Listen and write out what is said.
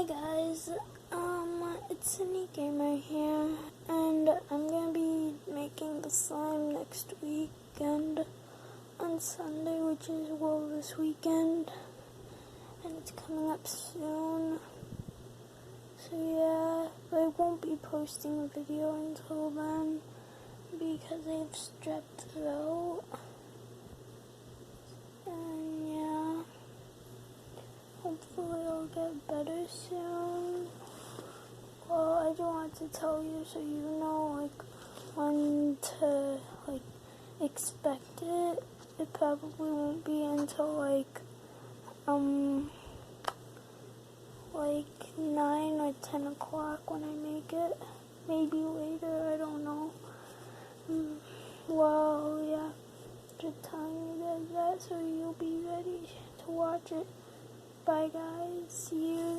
Hey guys, it's Sunny Gamer here, and I'm gonna be making the slime next weekend on Sunday, which is this weekend, and it's coming up soon. So yeah, but I won't be posting a video until then because I have strep throat. And yeah, hopefully I'll get better soon. Well, I just want to tell you so you know, when to, expect it. It probably won't be until, 9 or 10 o'clock when I make it. Maybe later, I don't know. Well, yeah, just telling you guys that so you'll be ready to watch it. Bye, guys. See you.